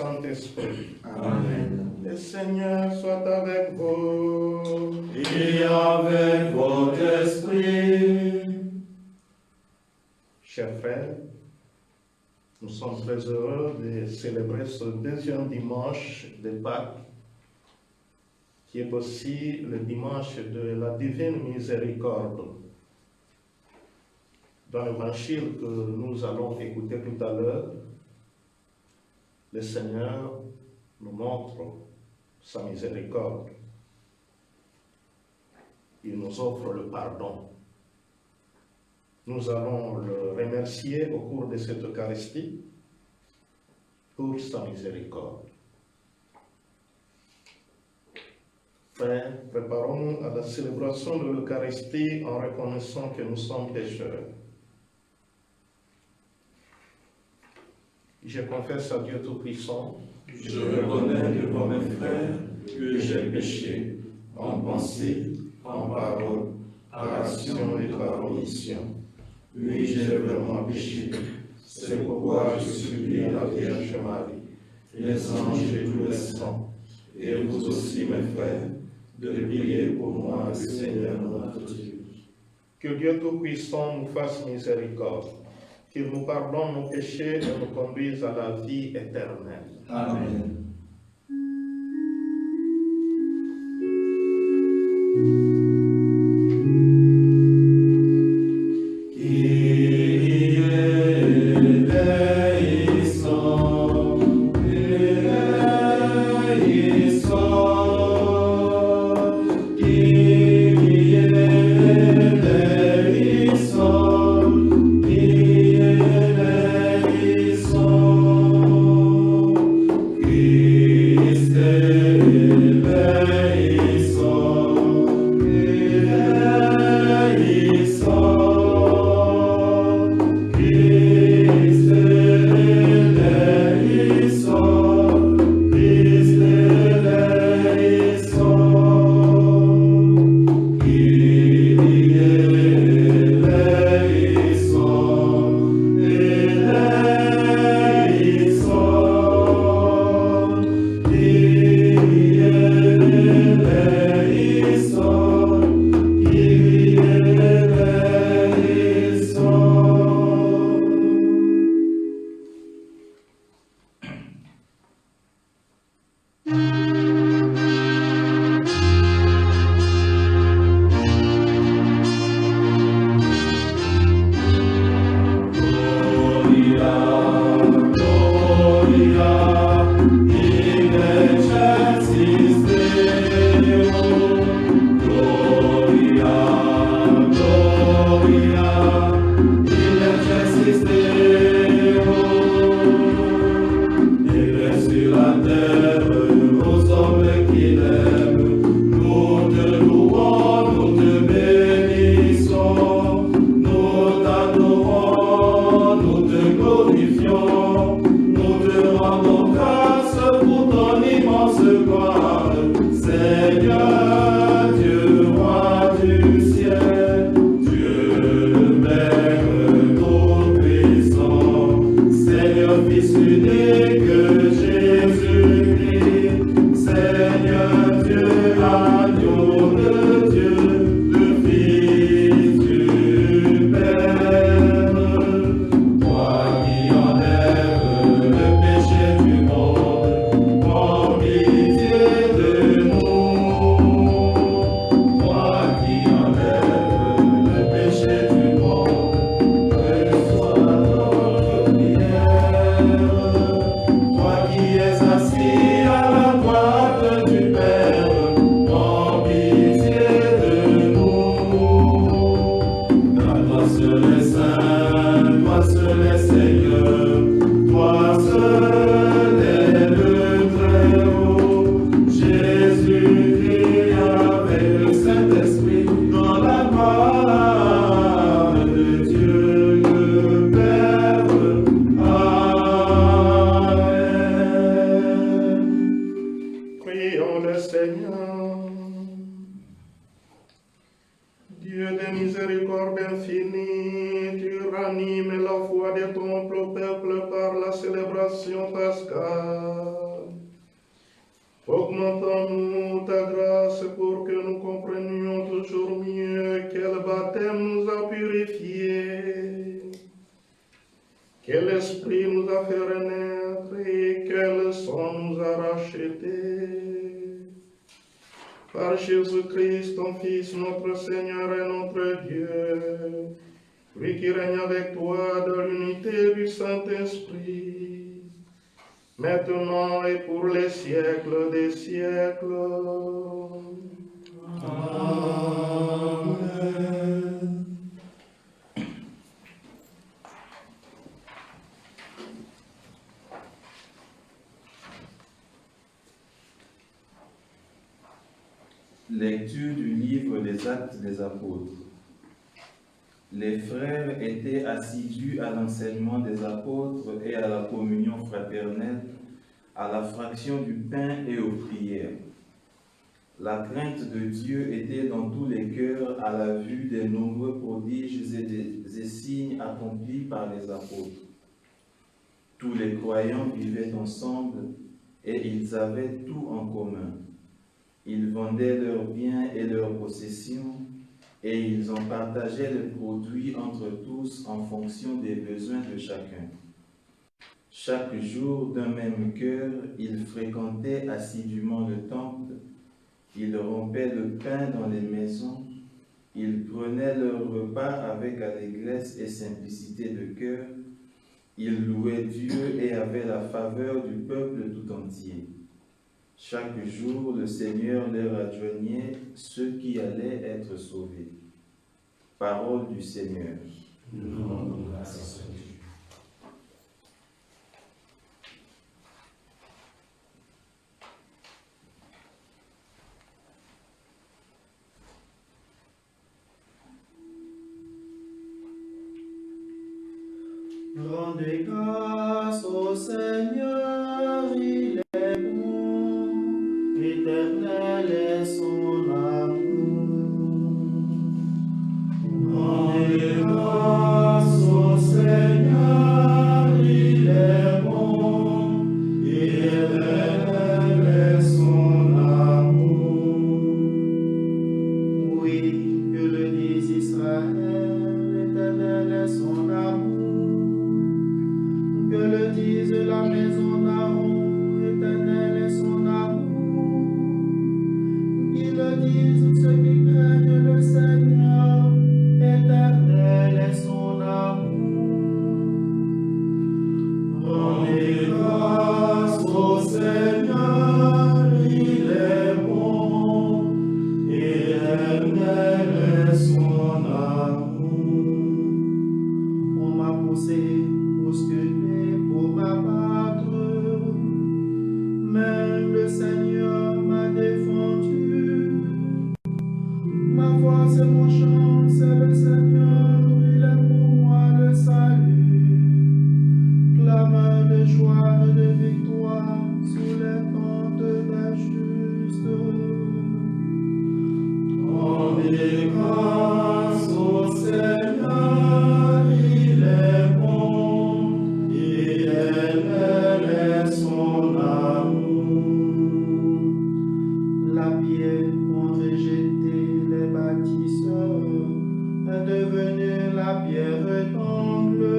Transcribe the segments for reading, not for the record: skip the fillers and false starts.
Saint-Esprit. Amen. Le Seigneur soit avec vous. Et avec votre esprit. Chers frères, nous sommes très heureux de célébrer ce deuxième dimanche de Pâques, qui est aussi le dimanche de la divine miséricorde. Dans l'évangile que nous allons écouter tout à l'heure, le Seigneur nous montre sa miséricorde. Il nous offre le pardon. Nous allons le remercier au cours de cette Eucharistie pour sa miséricorde. Frères, préparons-nous à la célébration de l'Eucharistie en reconnaissant que nous sommes pécheurs. Je confesse à Dieu Tout-Puissant. Je reconnais devant mes frères que j'ai péché en pensée, en parole, par action et par omission. Oui, j'ai vraiment péché. C'est pourquoi je supplie la Vierge Marie, les anges et tous les saints, et vous aussi, mes frères, de prier pour moi, le Seigneur notre Dieu. Que Dieu Tout-Puissant nous fasse miséricorde, qu'il nous pardonne nos péchés et nous conduise à la vie éternelle. Amen. Toi qui en es ranime la foi de ton peuple par la célébration pascale. Augmentons-nous ta grâce pour que nous comprenions toujours mieux quel baptême nous a purifiés, quel esprit nous a fait renaître et quel sang nous a rachetés. Par Jésus-Christ, ton Fils, notre Seigneur et notre Dieu, lui qui règne avec toi dans l'unité du Saint-Esprit, maintenant et pour les siècles des siècles. Amen. Lecture du livre des Actes des Apôtres. Les frères étaient assidus à l'enseignement des apôtres et à la communion fraternelle, à la fraction du pain et aux prières. La crainte de Dieu était dans tous les cœurs à la vue des nombreux prodiges et des signes accomplis par les apôtres. Tous les croyants vivaient ensemble et ils avaient tout en commun. Ils vendaient leurs biens et leurs possessions et ils en partageaient les produits entre tous en fonction des besoins de chacun. Chaque jour, d'un même cœur, ils fréquentaient assidûment le temple, ils rompaient le pain dans les maisons, ils prenaient leur repas avec allégresse et simplicité de cœur, ils louaient Dieu et avaient la faveur du peuple tout entier. Chaque jour, le Seigneur leur adjoignait ceux qui allaient être sauvés. Parole du Seigneur. Nous rendons grâce à Dieu. Rendez grâce au Seigneur, il est bon, éternel est son amour. Rendez grâce au Seigneur, il est bon, éternel est son amour. Oui, que le dise Israël, éternel est son amour. Que le dise la maison d'Aaron, éternel est son amour. Qu'ils le disent ceux qui craignent le Seigneur, éternel est son amour. Rendez grâce au Seigneur, il est bon, éternel est son amour. On m'a poussé, bousculé, pour m'abattre, mais le Seigneur m'a défendu. Ma force et mon chant, c'est le Seigneur, il est pour moi le salut. Clameur de joie et de victoire sous les tentes des justes. Rendez grâce au Seigneur, il est bon, éternel est son amour. La pierre qu'ont rejeté les bâtisseurs est devenue la pierre d'angle.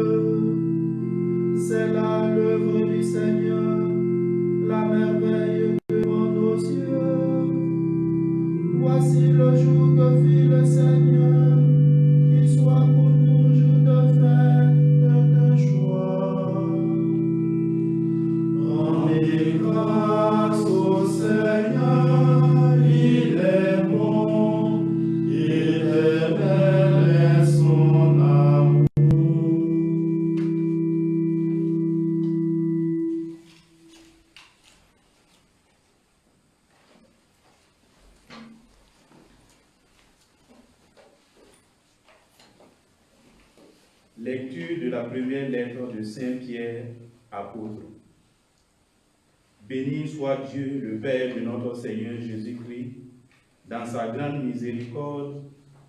C'est là l'œuvre du Seigneur, la merveille devant nos yeux. Voici le jour que fit le Seigneur, qu'il soit pour nous jour de fête et de joie. Rendez grâce au Seigneur, il est bon, éternel est son amour. Lecture de la première lettre de Saint Pierre, apôtre. Béni soit Dieu, le Père de notre Seigneur Jésus-Christ. Dans sa grande miséricorde,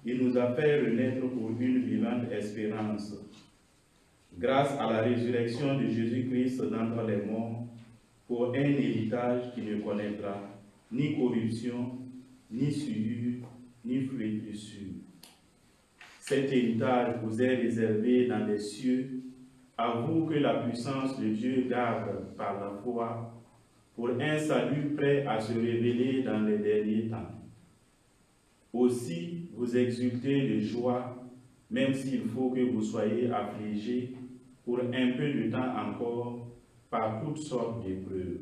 il nous a fait renaître pour une vivante espérance grâce à la résurrection de Jésus-Christ d'entre les morts, pour un héritage qui ne connaîtra ni corruption, ni souillure, ni flétrissure. Cet héritage vous est réservé dans les cieux, à vous que la puissance de Dieu garde par la foi, pour un salut prêt à se révéler dans les derniers temps. Aussi, vous exultez de joie, même s'il faut que vous soyez affligés pour un peu de temps encore par toutes sortes d'épreuves.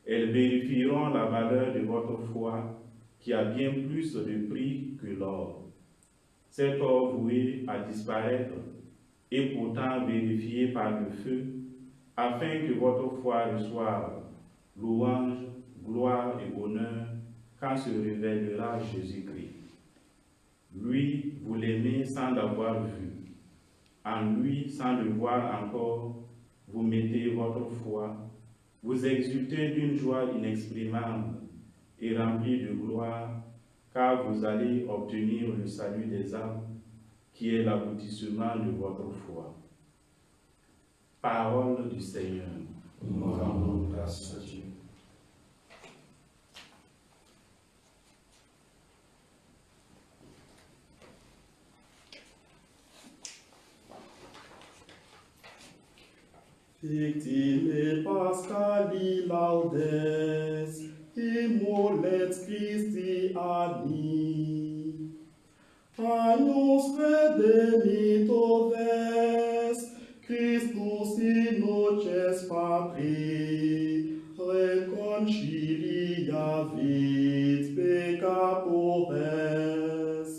Elles vérifieront la valeur de votre foi, qui a bien plus de prix que l'or. Cet or voué à disparaître et pourtant vérifié par le feu, afin que votre foi reçoive louange, gloire et honneur quand se révélera Jésus-Christ. Lui, vous l'aimez sans l'avoir vu. En lui, sans le voir encore, vous mettez votre foi. Vous exultez d'une joie inexprimable et remplie de gloire, car vous allez obtenir le salut des âmes, qui est l'aboutissement de votre foi. Parole du Seigneur. Nous rendons grâce à Dieu. Victime Pascali laudes, immolet Christi ani. Agnus redemitor ves, Christus innoces Patri, reconciliavit peccatores.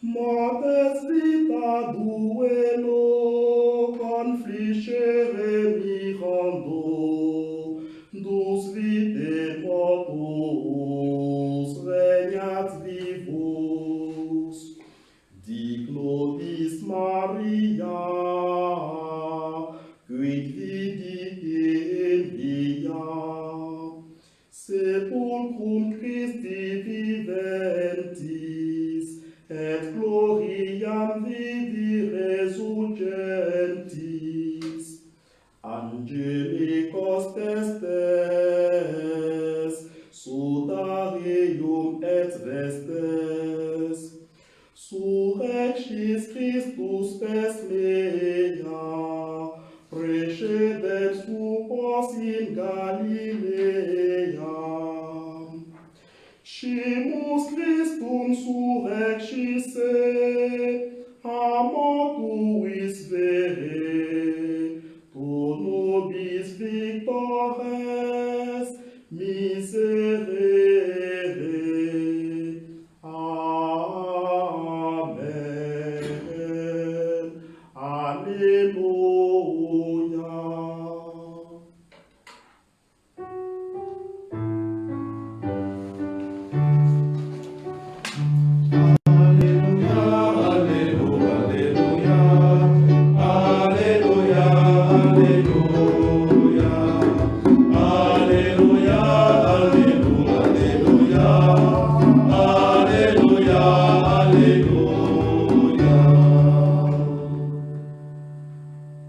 Mortes vita duello, conflicere mirando, dus vitae mortuus regnat vivus. Dic nobis Maria, quid vidit in via, sepulcrum Christi viventis, et gloriam vidi resurgentis. Angelicos pestes, sudarium et vestes, surrexis Christus pes mea, precedens tuos in Galilea. Scimus Christum surrexisse, a mortuis vere, pro nobis victores miserere. Amen. Alleluia.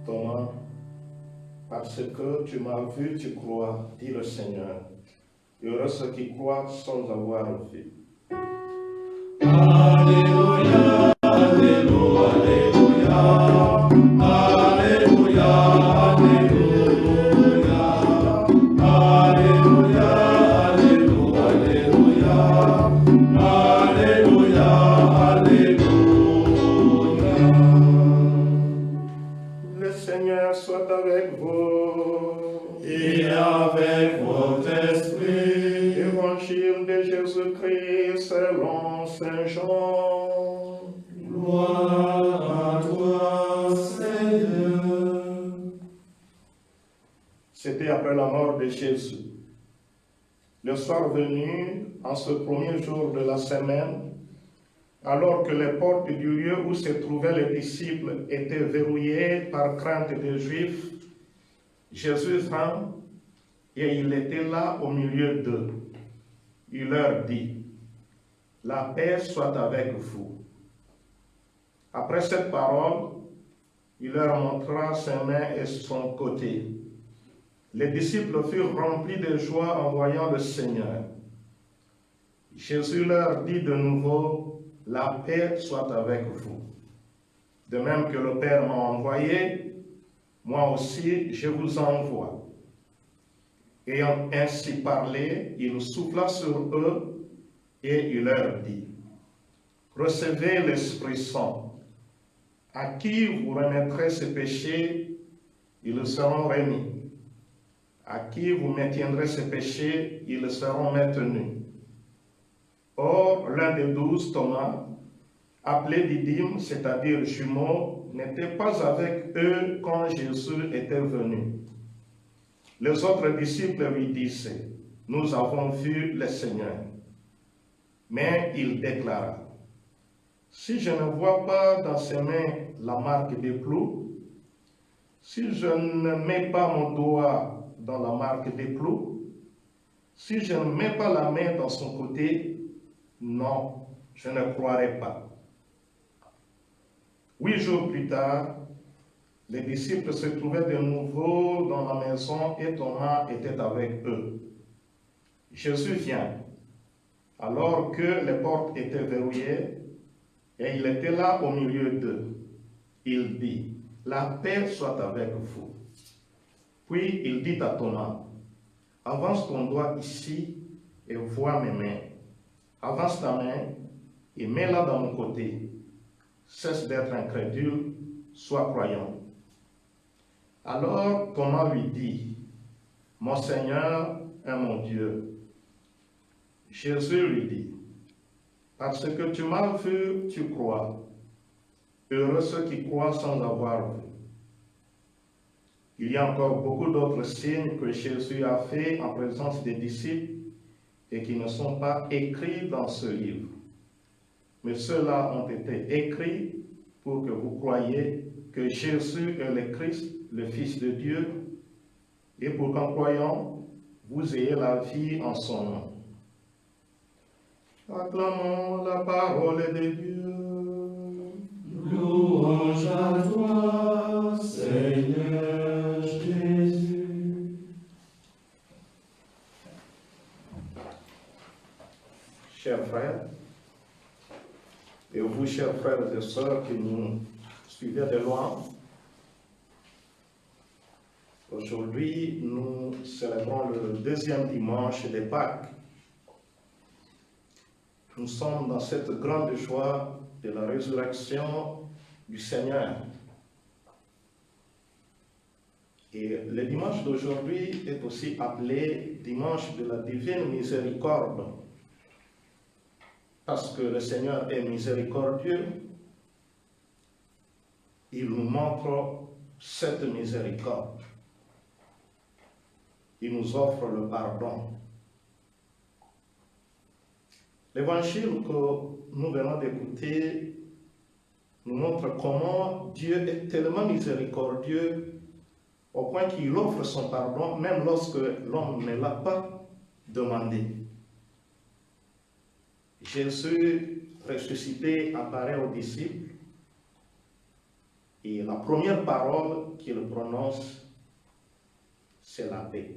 Thomas, parce que tu m'as vu, tu crois, dit le Seigneur. Heureux ceux qui croient sans avoir vu. Alléluia, Alléluia, Alléluia, Alléluia, Alléluia, Alléluia, Alléluia, Alléluia, Alléluia. Le Seigneur soit avec vous. Et avec votre esprit. Évangile de Jésus-Christ selon Saint Jean. Gloire à toi, Seigneur. C'était après la mort de Jésus. Le soir venu, en ce premier jour de la semaine, alors que les portes du lieu où se trouvaient les disciples étaient verrouillées par crainte des Juifs, Jésus vint et il était là au milieu d'eux. Il leur dit, « La paix soit avec vous. » Après cette parole, Il leur montra ses mains et son côté. Les disciples furent remplis de joie en voyant le Seigneur. Jésus leur dit de nouveau, « La paix soit avec vous. De même que le Père m'a envoyé, moi aussi je vous envoie. » Ayant ainsi parlé, il souffla sur eux et il leur dit, « Recevez l'Esprit Saint. À qui vous remettrez ses péchés, ils seront remis. À qui vous maintiendrez ses péchés, ils seront maintenus. » Or, l'un des 12, Thomas, appelé Didyme, c'est-à-dire jumeau, n'était pas avec eux quand Jésus était venu. Les autres disciples lui disaient, « Nous avons vu le Seigneur. » Mais il déclara, « Si je ne vois pas dans ses mains la marque des clous, si je ne mets pas mon doigt dans la marque des clous, si je ne mets pas la main dans son côté, non, je ne croirai pas. » 8 jours plus tard, les disciples se trouvaient de nouveau dans la maison et Thomas était avec eux. Jésus vient, alors que les portes étaient verrouillées, et il était là au milieu d'eux. Il dit, « La paix soit avec vous. » Puis il dit à Thomas, « Avance ton doigt ici et vois mes mains. Avance ta main et mets-la dans mon côté. Cesse d'être incrédule, sois croyant. » Alors Thomas lui dit, « Mon Seigneur et mon Dieu. » Jésus lui dit, « Parce que tu m'as vu, tu crois. Heureux ceux qui croient sans avoir vu. » Il y a encore beaucoup d'autres signes que Jésus a faits en présence des disciples et qui ne sont pas écrits dans ce livre. Mais ceux-là ont été écrits pour que vous croyiez que Jésus est le Christ, le Fils de Dieu, et pour qu'en croyant, vous ayez la vie en son nom. Acclamons la parole de Dieu. Louange à toi, Seigneur Jésus. Chers frères, et vous, chers frères et sœurs qui nous suivez de loin, aujourd'hui, nous célébrons le deuxième dimanche de Pâques. Nous sommes dans cette grande joie de la résurrection du Seigneur. Et le dimanche d'aujourd'hui est aussi appelé dimanche de la divine miséricorde, parce que le Seigneur est miséricordieux. Il nous montre cette miséricorde. Il nous offre le pardon. L'évangile que nous venons d'écouter nous montre comment Dieu est tellement miséricordieux au point qu'il offre son pardon même lorsque l'homme ne l'a pas demandé. Jésus ressuscité apparaît aux disciples et la première parole qu'il prononce, c'est la paix.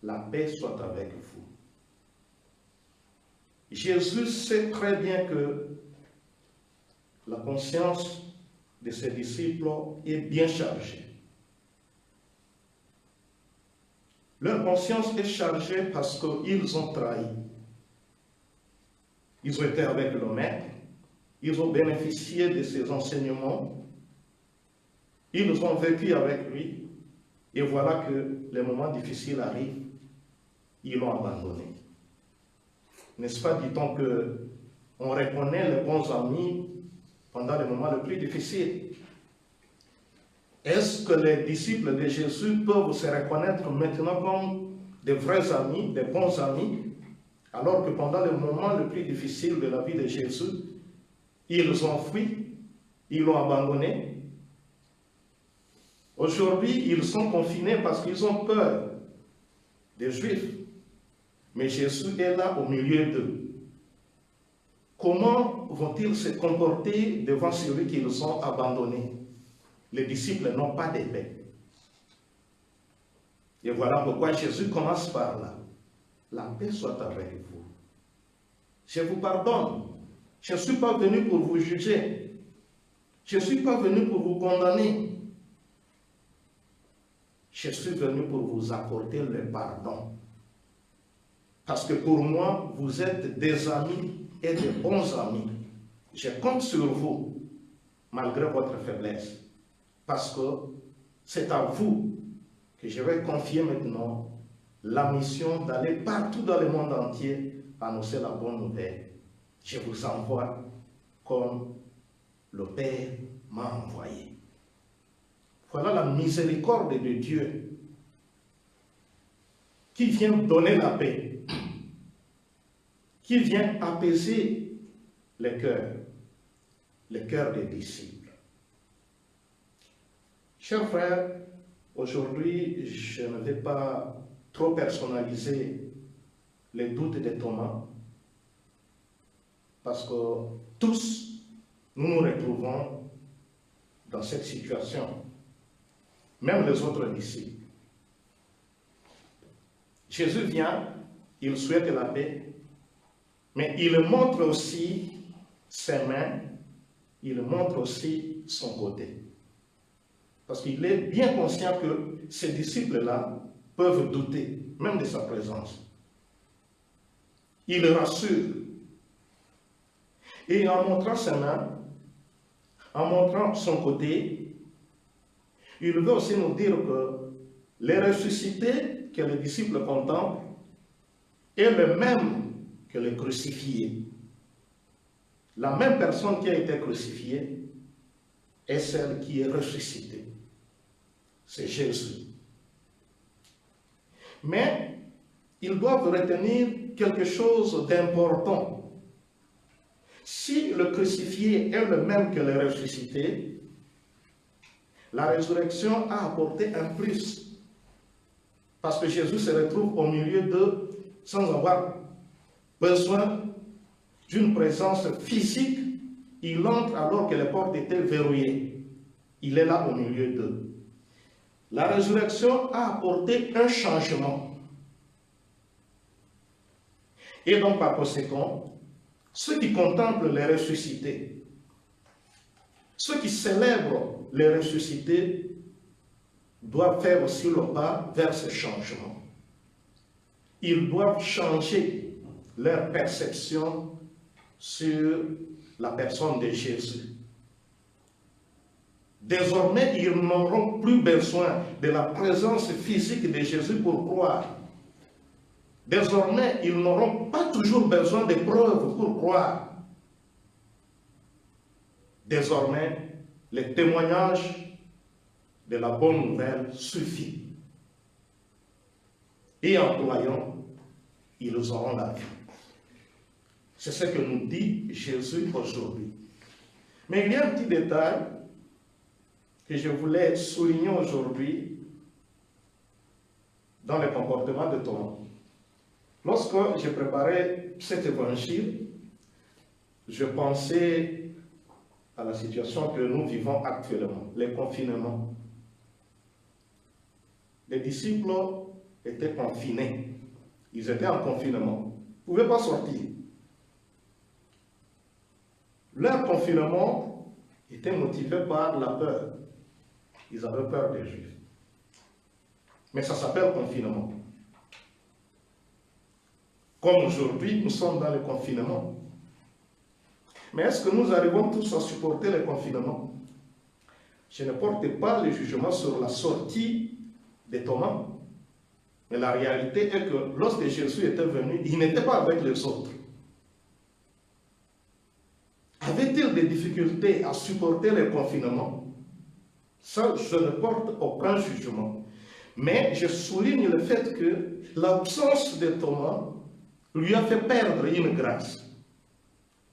La paix soit avec vous. Jésus sait très bien que la conscience de ses disciples est bien chargée. Leur conscience est chargée parce qu'ils ont trahi. Ils ont été avec le Maître, ils ont bénéficié de ses enseignements, ils ont vécu avec lui, et voilà que les moments difficiles arrivent, ils l'ont abandonné. N'est-ce pas, dit-on, qu'on reconnaît les bons amis pendant les moments les plus difficiles? Est-ce que les disciples de Jésus peuvent se reconnaître maintenant comme des vrais amis, des bons amis, alors que pendant les moments les plus difficiles de la vie de Jésus, ils ont fui, ils l'ont abandonné? Aujourd'hui, ils sont confinés parce qu'ils ont peur des Juifs. Mais Jésus est là au milieu d'eux. comment vont-ils se comporter devant celui qu'ils ont abandonné? Les disciples n'ont pas de paix. Et voilà pourquoi Jésus commence par là. La paix soit avec vous. Je vous pardonne. Je ne suis pas venu pour vous juger. Je ne suis pas venu pour vous condamner. Je suis venu pour vous apporter le pardon. Parce que pour moi, vous êtes des amis et de bons amis. Je compte sur vous, malgré votre faiblesse. Parce que c'est à vous que je vais confier maintenant la mission d'aller partout dans le monde entier annoncer la bonne nouvelle. Je vous envoie comme le Père m'a envoyé. Voilà la miséricorde de Dieu qui vient donner la paix, qui vient apaiser les cœurs des disciples. Chers frères, aujourd'hui, je ne vais pas trop personnaliser les doutes de Thomas, parce que tous, nous nous retrouvons dans cette situation, même les autres disciples. Jésus vient, il souhaite la paix, mais il montre aussi ses mains, il montre aussi son côté. Parce qu'il est bien conscient que ces disciples-là peuvent douter, même de sa présence. Il rassure. Et en montrant ses mains, en montrant son côté, il veut aussi nous dire que les ressuscités que les disciples contemplent est le même que le crucifié. La même personne qui a été crucifiée est celle qui est ressuscitée. C'est Jésus. Mais ils doivent retenir quelque chose d'important. Si le crucifié est le même que le ressuscité, la résurrection a apporté un plus. Parce que Jésus se retrouve au milieu d'eux sans avoir besoin d'une présence physique. Il entre alors que les portes étaient verrouillées. Il est là au milieu d'eux. La résurrection a apporté un changement. Et donc, par conséquent, ceux qui contemplent les ressuscités, ceux qui célèbrent les ressuscités, doivent faire aussi le pas vers ce changement. Ils doivent changer leur perception sur la personne de Jésus. Désormais, ils n'auront plus besoin de la présence physique de Jésus pour croire. Désormais, ils n'auront pas toujours besoin de preuves pour croire. Désormais, le témoignage de la bonne nouvelle suffit. Et en croyant, ils auront la vie. C'est ce que nous dit Jésus aujourd'hui. Mais il y a un petit détail que je voulais souligner aujourd'hui dans le comportement de Thomas. Lorsque j'ai préparé cet évangile, je pensais à la situation que nous vivons actuellement, les confinements. Les disciples étaient confinés. Ils étaient en confinement. Ils ne pouvaient pas sortir. Leur confinement était motivé par la peur. Ils avaient peur des Juifs. Mais ça s'appelle confinement. Comme aujourd'hui, nous sommes dans le confinement. Mais est-ce que nous arrivons tous à supporter le confinement? Je ne porte pas le jugement sur la sortie de Thomas. Mais la réalité est que lorsque Jésus était venu, il n'était pas avec les autres. Avait-il des difficultés à supporter le confinement? Ça, je ne porte aucun jugement. Mais je souligne le fait que l'absence de Thomas lui a fait perdre une grâce.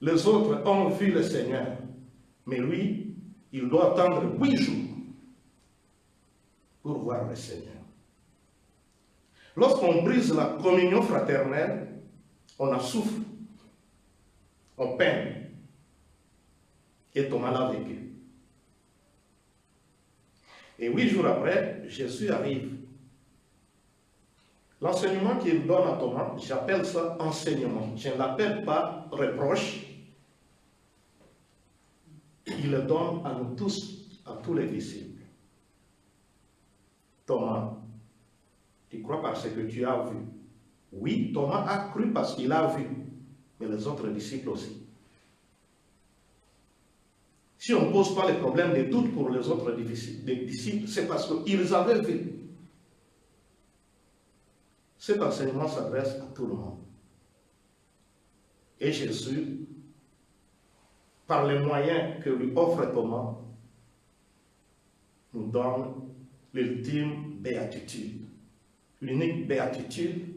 Les autres ont vu le Seigneur, mais lui, il doit attendre 8 jours pour voir le Seigneur. Lorsqu'on brise la communion fraternelle, on a souffre. on peine. Et Thomas l'a vécu. Et 8 jours après, Jésus arrive. L'enseignement qu'il donne à Thomas, j'appelle ça enseignement. Je ne l'appelle pas reproche. Il le donne à nous tous, à tous les disciples. Thomas, tu crois parce que tu as vu. Oui, Thomas a cru parce qu'il a vu, mais les autres disciples aussi. Si on ne pose pas les problèmes de doute pour les autres disciples, c'est parce qu'ils avaient vu. Cet enseignement s'adresse à tout le monde. Et Jésus, par les moyens que lui offre Thomas, nous donne l'ultime béatitude, l'unique béatitude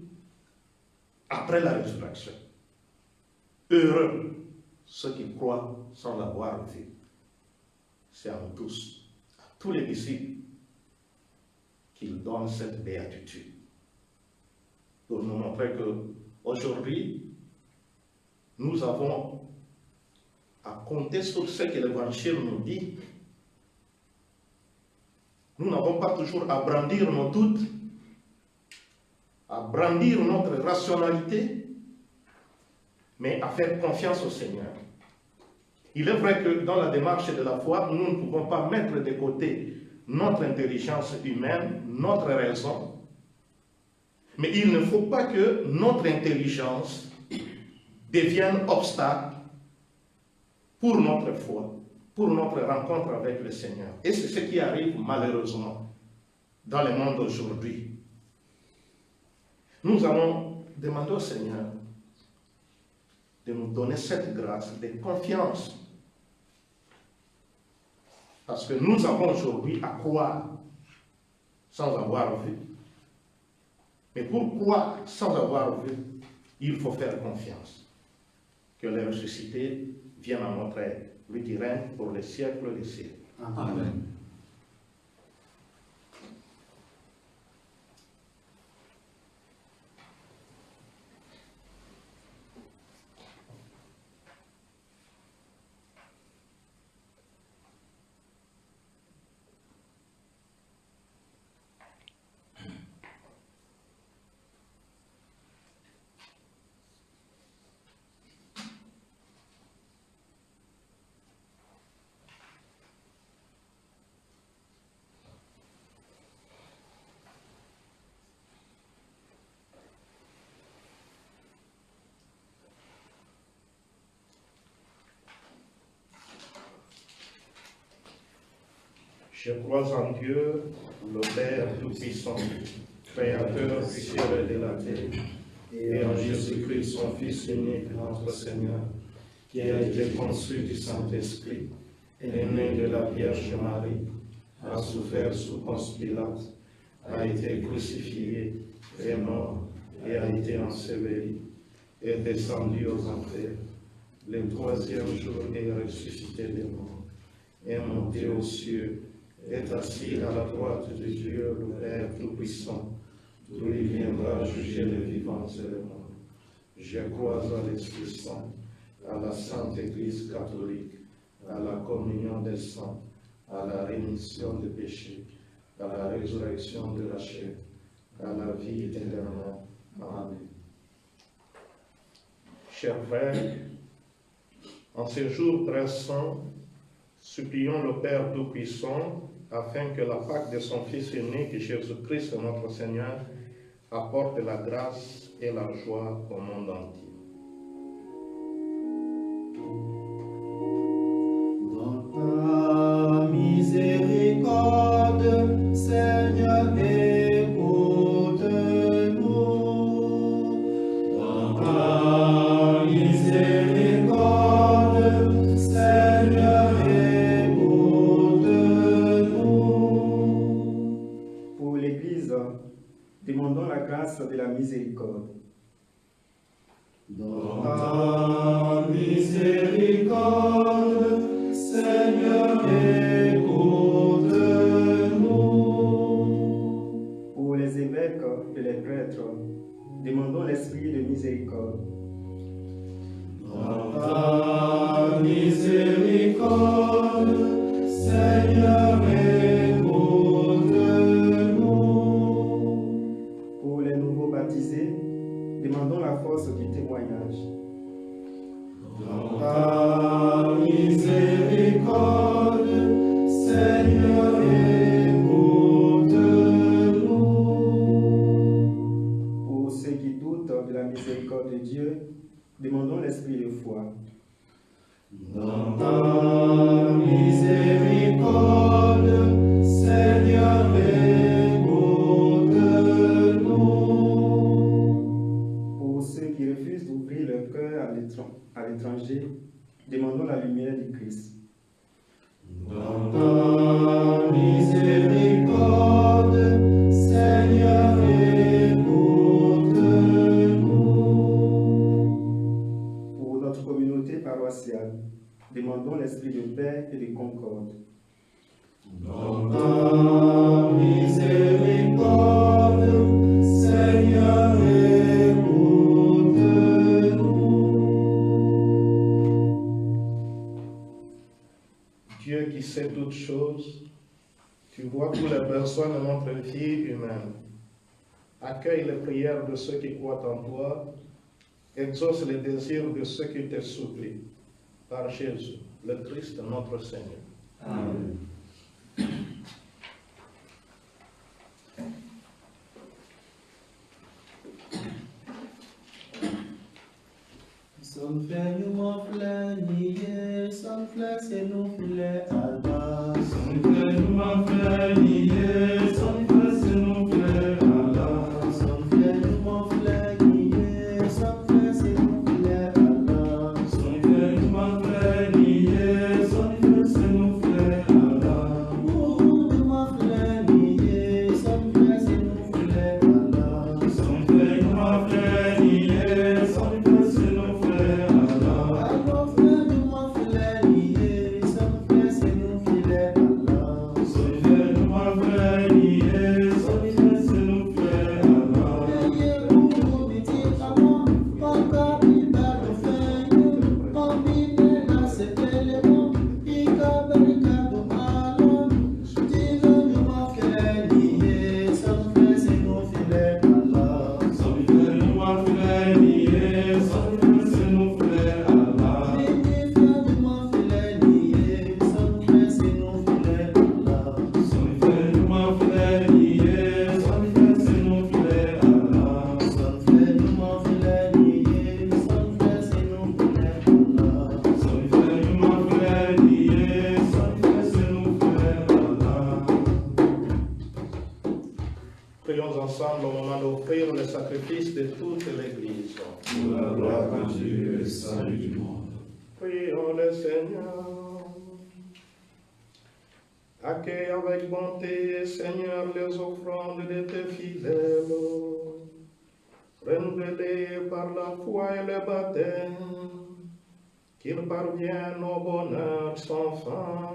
après la résurrection. Heureux ceux qui croient sans l'avoir vu. C'est à nous tous, à tous les disciples, qu'il donne cette béatitude. Pour nous montrer qu'aujourd'hui, nous avons à compter sur ce que l'Évangile nous dit. Nous n'avons pas toujours à brandir nos doutes, à brandir notre rationalité, mais à faire confiance au Seigneur. Il est vrai que dans la démarche de la foi, nous ne pouvons pas mettre de côté notre intelligence humaine, notre raison, mais il ne faut pas que notre intelligence devienne obstacle pour notre foi, pour notre rencontre avec le Seigneur. Et c'est ce qui arrive malheureusement dans le monde d'aujourd'hui. Nous allons demander au Seigneur de nous donner cette grâce de confiance. Parce que nous avons aujourd'hui à croire sans avoir vu. Mais pour croire sans avoir vu, il faut faire confiance. Que le ressuscité vienne à notre aide, lui qui règne pour les siècles des siècles. Amen. Je crois en Dieu, le Père Tout-Puissant, Créateur du ciel et de la terre, et en Jésus-Christ, son Fils unique, notre Seigneur, qui a été conçu du Saint-Esprit, est né de la Vierge Marie, a souffert sous Ponce Pilate, a été crucifié, est mort et a été enseveli, est descendu aux enfers. Le troisième jour est ressuscité des morts, est monté aux cieux, est assis à la droite de Dieu, le Père Tout-Puissant, d'où il viendra juger les vivants et les morts. Je crois à l'Esprit Saint, à la Sainte Église catholique, à la communion des saints, à la rémission des péchés, à la résurrection de la chair, à la vie éternelle. Amen. Chers frères, en ces jours très saints, supplions le Père Tout-Puissant afin que la Pâque de son Fils unique, Jésus-Christ notre Seigneur, apporte la grâce et la joie au monde entier. Dans ta miséricorde, Seigneur, écoute-nous. Dans ta miséricorde, Seigneur, écoute-nous. Pour l'Église, demandons la grâce de la miséricorde. Dans ta miséricorde, Seigneur, écoute-nous. Pour les évêques et les prêtres, demandons l'esprit de miséricorde. Dans ta la lumière du Christ. Dans ta miséricorde, Seigneur, écoute-nous. Pour notre communauté paroissiale, demandons l'esprit de paix et de concorde. Dans ta miséricorde, Seigneur, écoute-nous. Dieu qui sait toutes choses, tu vois toutes les personnes de notre vie humaine. Accueille les prières de ceux qui croient en toi, exauce les désirs de ceux qui te supplient. Par Jésus, le Christ, notre Seigneur. Amen. Sonfrenyuma flaniye, sonflese no fle alba. Sonfrenyuma flaniye, sonflese no fle alba. Sonfrenyuma flaniye, sonflese no fle alba. Sonfrenyuma flaniye, sonflese no fle alba. Sonfrenyuma flaniye, sonflese no fle alba. Sonfrenyuma flaniye, sonflese no fle alba. Sonfrenyuma flaniye, sonflese no fle alba. Sonfrenyuma flaniye, sonflese no fle alba. Sonfrenyuma flaniye, sonflese no fle alba. Sonfrenyuma flaniye, sonflese no fle alba. Sonfrenyuma flaniye, sonflese no fle alba. Prions ensemble au moment d'offrir le sacrifice de toute l'Église. Pour la gloire de Dieu et le salut du monde. Prions le Seigneur. Accueille avec bonté, Seigneur, les offrandes de tes fidèles, renouvelées par la foi et le baptême, qu'ils parviennent au bonheur sans fin.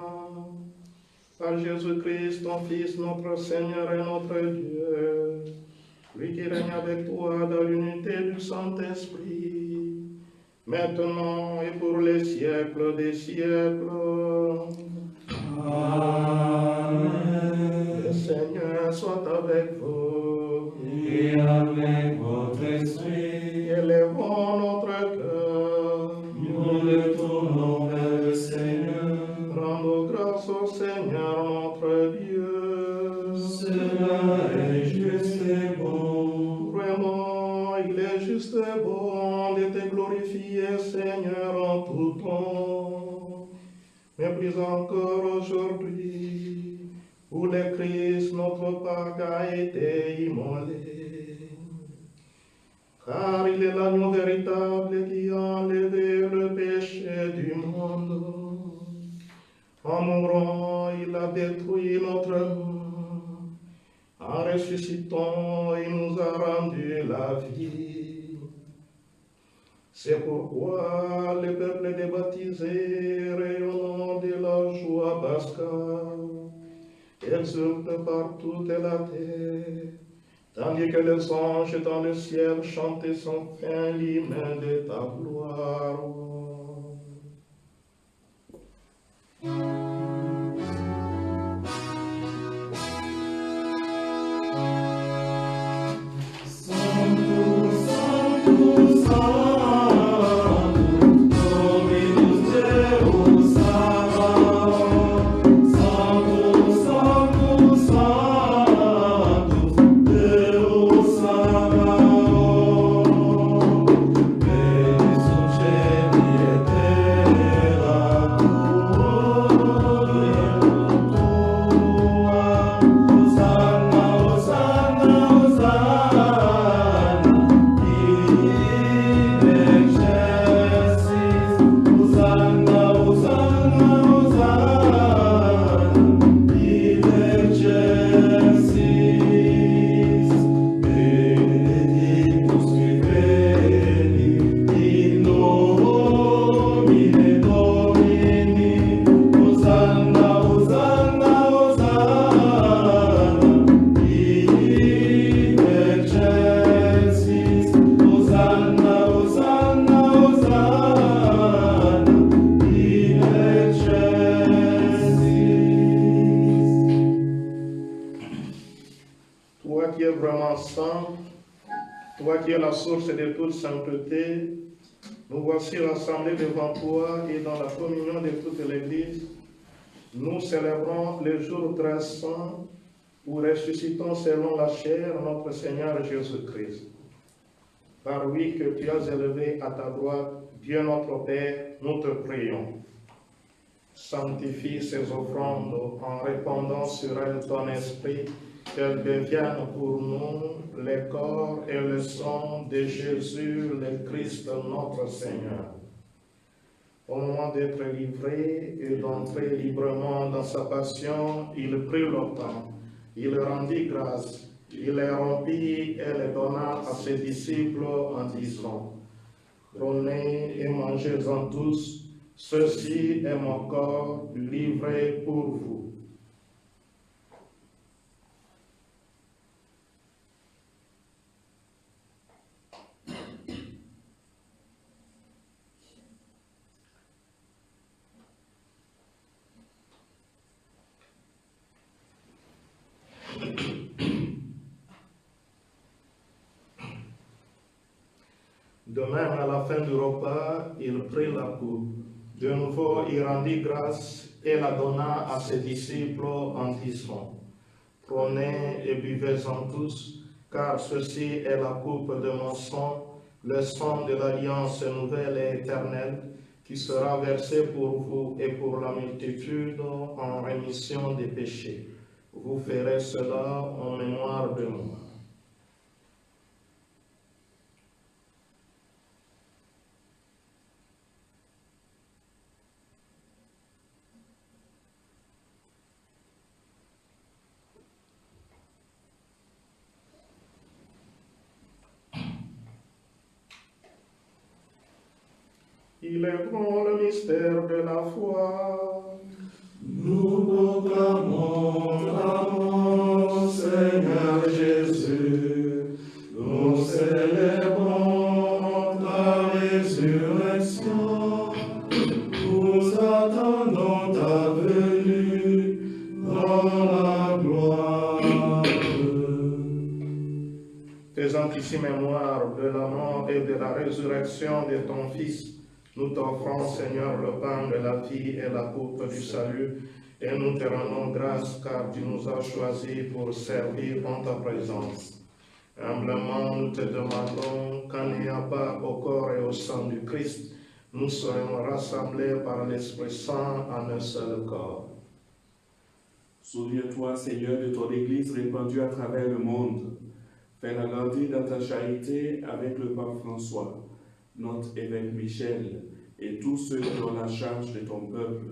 Par Jésus-Christ, ton Fils, notre Seigneur et notre Dieu, lui qui règne avec toi dans l'unité du Saint-Esprit, maintenant et pour les siècles des siècles. Amen. Le Seigneur soit avec vous. Et avec votre esprit, Élevons notre cœur. nous le tournons vers le Seigneur. Rendons grâce au Seigneur notre Dieu. Cela est juste et bon. Vraiment, il est juste et bon de te glorifier, Seigneur, en tout temps. Mais plus encore aujourd'hui, où le Christ, notre Pâque, a été immolé. Car il est l'agneau véritable qui a enlevé le péché du monde. En mourant, il a détruit notre mort. En ressuscitant, il nous a rendu la vie. C'est pourquoi le peuple des baptisés, rayonnant de la joie pascale, exulte par toute la terre, tandis que les anges dans le ciel chantent sans fin l'hymne de ta gloire. Sanctus, Sanctus, Sanctus, Dominus Deus Sabaoth. Sanctus, Sanctus, Sanctus, Deus Sabaoth. Benedictus Celi et terra, qui es vraiment saint, toi qui es la source de toute sainteté, nous voici rassemblés devant toi et dans la communion de toute l'Église. Nous célébrons le jour très saint où ressuscitons selon la chair notre Seigneur Jésus-Christ. Par lui que tu as élevé à ta droite, Dieu notre Père, nous te prions. Sanctifie ces offrandes en répandant sur elles ton esprit, qu'elles deviennent pour nous le corps et le sang de Jésus, le Christ notre Seigneur. Au moment d'être livré et d'entrer librement dans sa passion, il prit le pain, il rendit grâce, il les rompit et les donna à ses disciples en disant: prenez et mangez-en tous, ceci est mon corps livré pour vous. De même, à la fin du repas, il prit la coupe. De nouveau, il rendit grâce et la donna à ses disciples en disant: prenez et buvez-en tous, car ceci est la coupe de mon sang, le sang de l'alliance nouvelle et éternelle, qui sera versé pour vous et pour la multitude en rémission des péchés. Vous ferez cela en mémoire de moi. Il est grand le mystère de la foi. Nous proclamons ta mort, Seigneur Jésus. Nous célébrons ta résurrection. Nous attendons ta venue dans la gloire. Faisant ici mémoire de la mort et de la résurrection de ton Fils, nous t'offrons, Seigneur, le pain de la vie et la coupe du salut, et nous te rendons grâce car tu nous as choisis pour servir en ta présence. Humblement, nous te demandons qu'en ayant part au corps et au sang du Christ, nous soyons rassemblés par l'Esprit Saint en un seul corps. Souviens-toi, Seigneur, de ton Église répandue à travers le monde. Fais-la grandir dans ta charité avec le pape François, notre évêque Michel, et tous ceux qui ont la charge de ton peuple.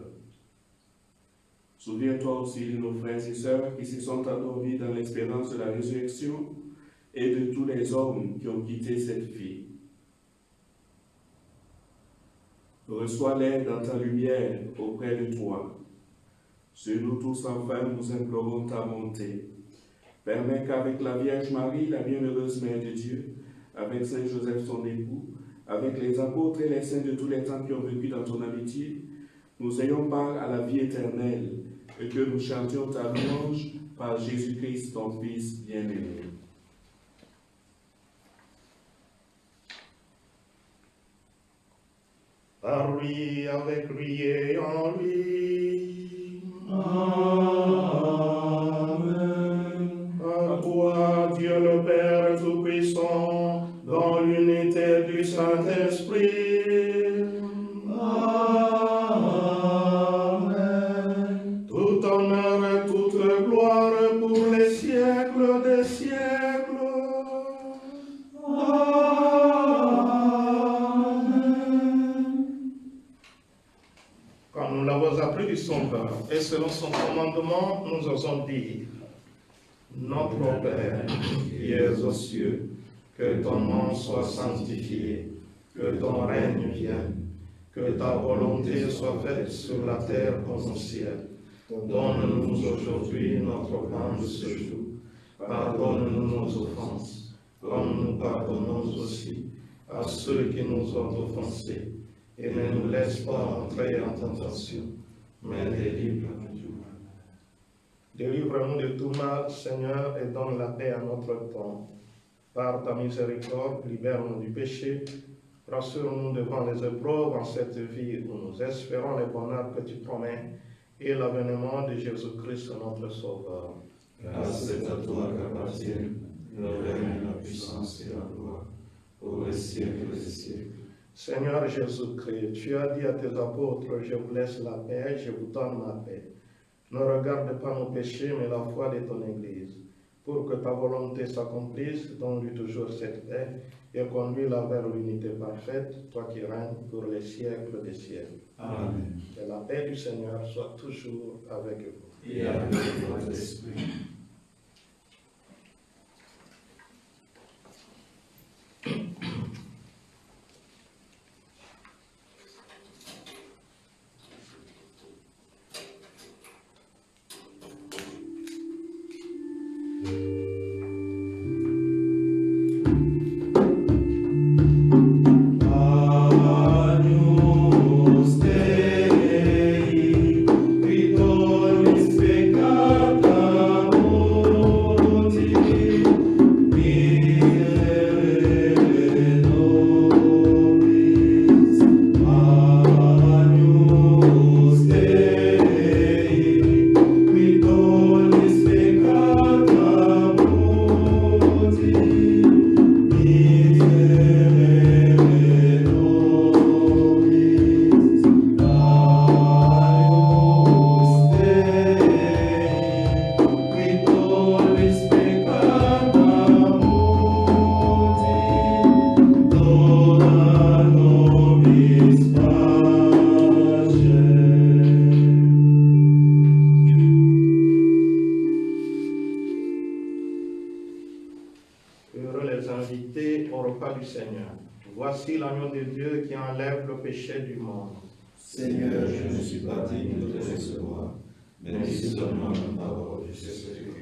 Souviens-toi aussi de nos frères et sœurs qui se sont endormis dans l'espérance de la résurrection et de tous les hommes qui ont quitté cette vie. Reçois-les dans ta lumière auprès de toi. Sur nous tous enfin, nous implorons ta bonté. Permets qu'avec la Vierge Marie, la bienheureuse Mère de Dieu, avec Saint Joseph son époux, avec les apôtres et les saints de tous les temps qui ont vécu dans ton amitié, nous ayons part à la vie éternelle et que nous chantions ta louange par Jésus-Christ, ton Fils bien-aimé. Par lui, avec lui et en lui. Amen. À toi, Dieu le Père Tout-Puissant, dans l'unité du Saint-Esprit. Amen. Tout honneur et toute gloire pour les siècles des siècles. Amen. Quand nous l'avons appris du Sauveur, et selon son commandement, nous osons dire: Notre Père, qui es aux cieux, que ton nom soit sanctifié, que ton règne vienne, que ta volonté soit faite sur la terre comme au ciel. Donne-nous aujourd'hui notre pain de ce jour. Pardonne-nous nos offenses, comme nous pardonnons aussi à ceux qui nous ont offensés. Et ne nous laisse pas entrer en tentation, mais délivre-nous du mal. Délivre-nous de tout mal, Seigneur, et donne la paix à notre temps. Par ta miséricorde, libère-nous du péché. Rassure-nous devant les épreuves en cette vie où nous espérons les bonheurs que tu promets et l'avènement de Jésus-Christ, notre Sauveur. Car c'est à toi qu'appartiennent le règne, la puissance et la gloire, pour les siècles des siècles. Seigneur Jésus-Christ, tu as dit à tes apôtres, je vous laisse la paix, je vous donne ma paix. Ne regarde pas nos péchés, mais la foi de ton Église. Pour que ta volonté s'accomplisse, donne-lui toujours cette paix et conduis-la vers l'unité parfaite, toi qui règnes pour les siècles des siècles. Amen. Que la paix du Seigneur soit toujours avec vous. Et avec votre esprit. Agnus Dei, qui tollis peccata mundi, miserere nobis. Agnus Dei, qui tollis peccata mundi, miserere nobis. Agnus Dei, qui tollis peccata mundi, dona nobis pacem. Heureux les invités au repas du Seigneur. Voici l'agneau de Dieu qui enlève le péché du monde. Seigneur, je ne suis pas digne de te recevoir, mais dis seulement une parole, je serai guéri.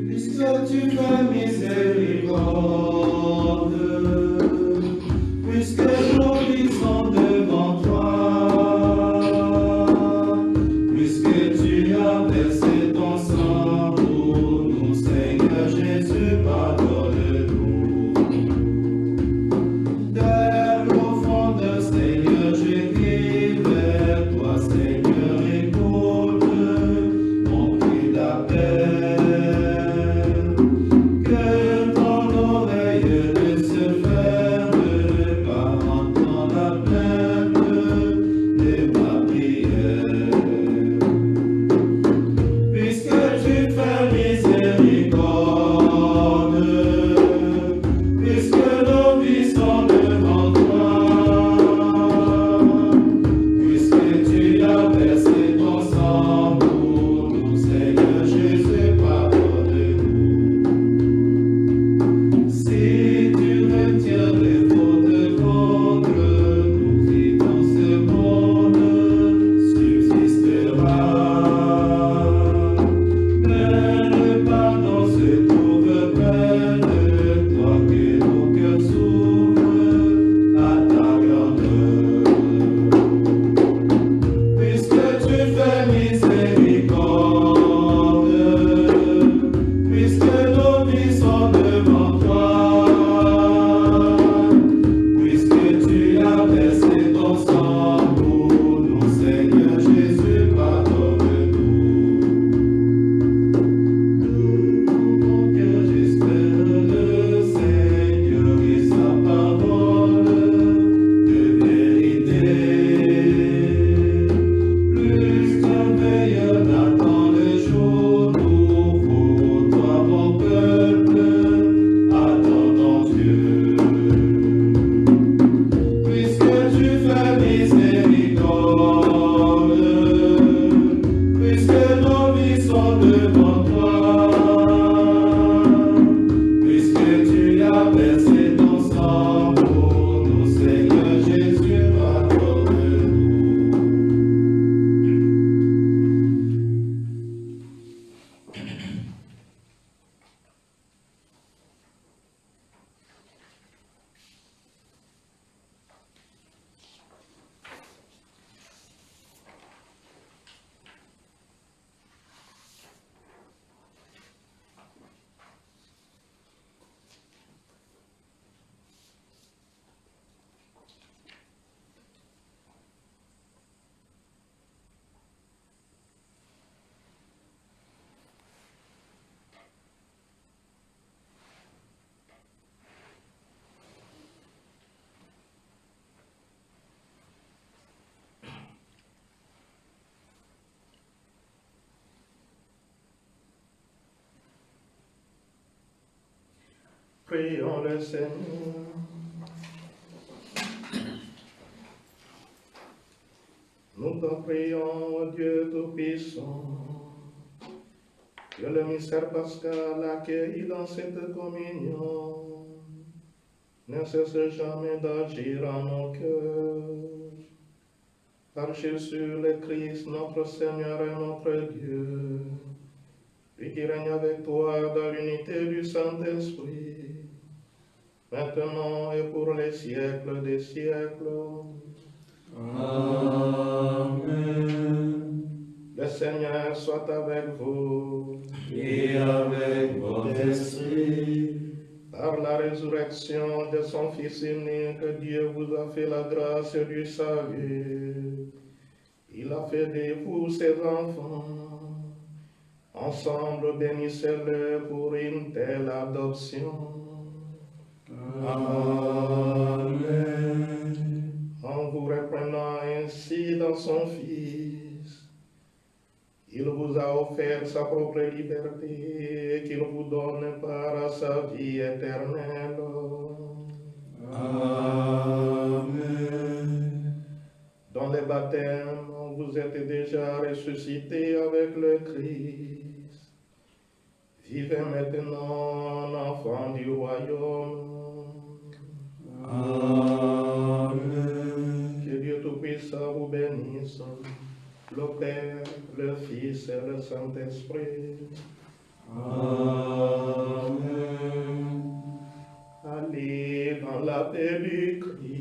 Puisque tu fais miséricorde, puisque nos vies sont devant toi, puisque tu as versé ton sang pour nous, Seigneur Jésus, pardonne-nous. Dès profondeur, Seigneur, je crie vers toi, Seigneur, écoute mon cri d'appel. Que ton Prions le Seigneur. Nous te prions, ô Dieu Tout-Puissant, que le mystère pascal accueilli dans cette communion ne cesse jamais d'agir en nos cœurs. Par Jésus le Christ, notre Seigneur et notre Dieu, lui qui règne avec toi dans l'unité du Saint-Esprit, maintenant et pour les siècles des siècles. Amen. Le Seigneur soit avec vous. Et avec votre esprit, Par la résurrection de son Fils unique, Dieu vous a fait la grâce du salut. Il a fait de vous ses enfants. Ensemble, bénissez-le pour une telle adoption. Amen. En vous reprenant ainsi dans son Fils, il vous a offert sa propre liberté et qu'il vous donne part à sa vie éternelle. Amen. Dans le baptême, vous êtes déjà ressuscités avec le Christ. Vivez maintenant en enfants du royaume. Amen. Que Dieu Tout-Puissant vous bénisse, le Père, le Fils et le Saint-Esprit. Amen. Allez dans la paix du Christ.